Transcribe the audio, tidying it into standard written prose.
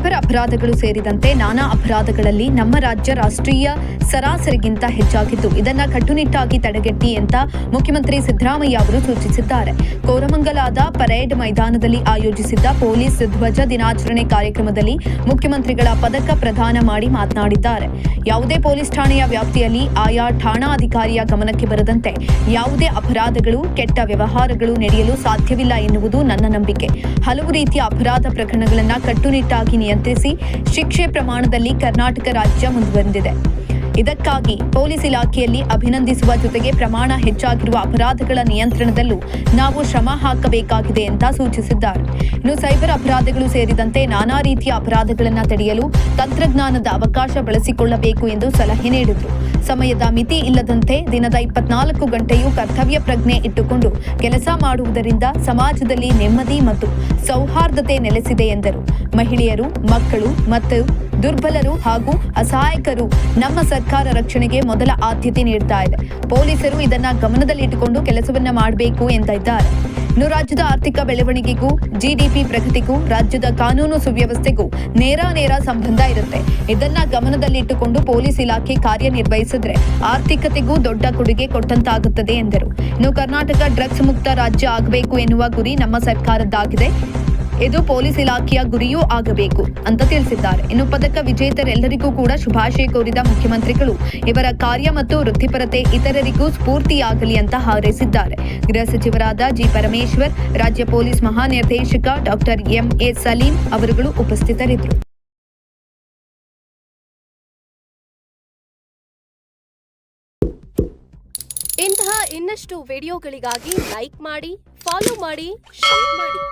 Cyber ಅಪರಾಧಗಳು ಸೇರಿದಂತೆ ನಾನಾ ಅಪರಾಧಗಳಲ್ಲಿ ನಮ್ಮ ರಾಜ್ಯ ರಾಷ್ಟ್ರೀಯ ಸರಾಸರಿಗಿಂತ ಹೆಚ್ಚಾಗಿದ್ದು ಇದನ್ನು ಕಟ್ಟುನಿಟ್ಟಾಗಿ ತಡೆಗಟ್ಟಿ ಅಂತ ಮುಖ್ಯಮಂತ್ರಿ ಸಿದ್ದರಾಮಯ್ಯ ಅವರು ಸೂಚಿಸಿದ್ದಾರೆ. ಕೋರಮಂಗಲದ ಪರೇಡ್ ಮೈದಾನದಲ್ಲಿ ಆಯೋಜಿಸಿದ್ದ ಪೊಲೀಸ್ ಧ್ವಜ ದಿನಾಚರಣೆ ಕಾರ್ಯಕ್ರಮದಲ್ಲಿ ಮುಖ್ಯಮಂತ್ರಿಗಳ ಪದಕ ಪ್ರದಾನ ಮಾಡಿ ಮಾತನಾಡಿದ್ದಾರೆ. ಯಾವುದೇ ಪೊಲೀಸ್ ಠಾಣೆಯ ವ್ಯಾಪ್ತಿಯಲ್ಲಿ ಆಯಾ ಠಾಣಾಧಿಕಾರಿಯ ಗಮನಕ್ಕೆ ಬರದಂತೆ ಯಾವುದೇ ಅಪರಾಧಗಳು, ಕೆಟ್ಟ ವ್ಯವಹಾರಗಳು ನಡೆಯಲು ಸಾಧ್ಯವಿಲ್ಲ ಎನ್ನುವುದು ನನ್ನ ನಂಬಿಕೆ. ಹಲವು ರೀತಿಯ ಅಪರಾಧ ಪ್ರಕರಣಗಳನ್ನು ಕಟ್ಟುನಿಟ್ಟಾಗಿ ನಿಯಂತ್ರಿಸಿ ಶಿಕ್ಷೆ ಪ್ರಮಾಣದಲ್ಲಿ ಕರ್ನಾಟಕ ರಾಜ್ಯ ಮುಂದುವರೆದಿದೆ. ಇದಕ್ಕಾಗಿ ಪೊಲೀಸ್ ಇಲಾಖೆಯಲ್ಲಿ ಅಭಿನಂದಿಸುವ ಜೊತೆಗೆ ಪ್ರಮಾಣ ಹೆಚ್ಚಾಗಿರುವ ಅಪರಾಧಗಳ ನಿಯಂತ್ರಣದಲ್ಲೂ ನಾವು ಶ್ರಮ ಹಾಕಬೇಕಾಗಿದೆ ಅಂತ ಸೂಚಿಸಿದ್ದಾರೆ. ಇನ್ನು ಸೈಬರ್ ಅಪರಾಧಗಳು ಸೇರಿದಂತೆ ನಾನಾ ರೀತಿಯ ಅಪರಾಧಗಳನ್ನು ತಡೆಯಲು ತಂತ್ರಜ್ಞಾನದ ಅವಕಾಶ ಬಳಸಿಕೊಳ್ಳಬೇಕು ಎಂದು ಸಲಹೆ ನೀಡಿದರು. ಸಮಯದ ಮಿತಿ ಇಲ್ಲದಂತೆ ದಿನದ 24 ಗಂಟೆಯೂ ಕರ್ತವ್ಯ ಪ್ರಜ್ಞೆ ಇಟ್ಟುಕೊಂಡು ಕೆಲಸ ಮಾಡುವುದರಿಂದ ಸಮಾಜದಲ್ಲಿ ನೆಮ್ಮದಿ ಮತ್ತು ಸೌಹಾರ್ದತೆ ನೆಲೆಸಿದೆ ಎಂದರು. ಮಹಿಳೆಯರು, ಮಕ್ಕಳು ಮತ್ತು ದುರ್ಬಲರು ಹಾಗೂ ಅಸಹಾಯಕರು ನಮ್ಮ ಸರ್ಕಾರ ರಕ್ಷಣೆಗೆ ಮೊದಲ ಆದ್ಯತೆ ನೀಡ್ತಾ ಇದೆ. ಪೊಲೀಸರು ಇದನ್ನ ಗಮನದಲ್ಲಿಟ್ಟುಕೊಂಡು ಕೆಲಸವನ್ನ ಮಾಡಬೇಕು ಎಂದಿದ್ದಾರೆ. ಇನ್ನು ರಾಜ್ಯದ ಆರ್ಥಿಕ ಬೆಳವಣಿಗೆಗೂ ಜಿಡಿಪಿ ಪ್ರಗತಿಗೂ ರಾಜ್ಯದ ಕಾನೂನು ಸುವ್ಯವಸ್ಥೆಗೂ ನೇರ ಸಂಬಂಧ ಇರುತ್ತೆ. ಇದನ್ನ ಗಮನದಲ್ಲಿಟ್ಟುಕೊಂಡು ಪೊಲೀಸ್ ಇಲಾಖೆ ಕಾರ್ಯನಿರ್ವಹಿಸಿದ್ರೆ ಆರ್ಥಿಕತೆಗೂ ದೊಡ್ಡ ಕೊಡುಗೆ ಕೊಟ್ಟಂತಾಗುತ್ತದೆ ಎಂದರು. ಇನ್ನು ಕರ್ನಾಟಕ ಡ್ರಗ್ಸ್ ಮುಕ್ತ ರಾಜ್ಯ ಆಗಬೇಕು ಎನ್ನುವ ಗುರಿ ನಮ್ಮ ಸರ್ಕಾರದ್ದಾಗಿದೆ. ಇದು ಪೊಲೀಸ್ ಇಲಾಖೆಯ ಗುರಿಯೂ ಆಗಬೇಕು ಅಂತ ತಿಳಿಸಿದ್ದಾರೆ. ಇನ್ನು ಪದಕ ವಿಜೇತರೆಲ್ಲರಿಗೂ ಕೂಡ ಶುಭಾಶಯ ಕೋರಿದ ಮುಖ್ಯಮಂತ್ರಿಗಳು ಇವರ ಕಾರ್ಯ ಮತ್ತು ವೃತ್ತಿಪರತೆ ಇತರರಿಗೂ ಸ್ಫೂರ್ತಿಯಾಗಲಿ ಅಂತ ಹಾರೈಸಿದ್ದಾರೆ. ಗೃಹ ಸಚಿವರಾದ ಜಿ ಪರಮೇಶ್ವರ್, ರಾಜ್ಯ ಪೊಲೀಸ್ ಮಹಾನಿರ್ದೇಶಕ ಡಾಕ್ಟರ್ ಎಂ.ಎ. ಸಲೀಂ ಅವರುಗಳು ಉಪಸ್ಥಿತರಿದ್ದರು. ಇಂತಹ ಇನ್ನಷ್ಟು ವಿಡಿಯೋಗಳಿಗಾಗಿ ಲೈಕ್ ಮಾಡಿ, ಫಾಲೋ ಮಾಡಿ, ಶೇರ್ ಮಾಡಿ.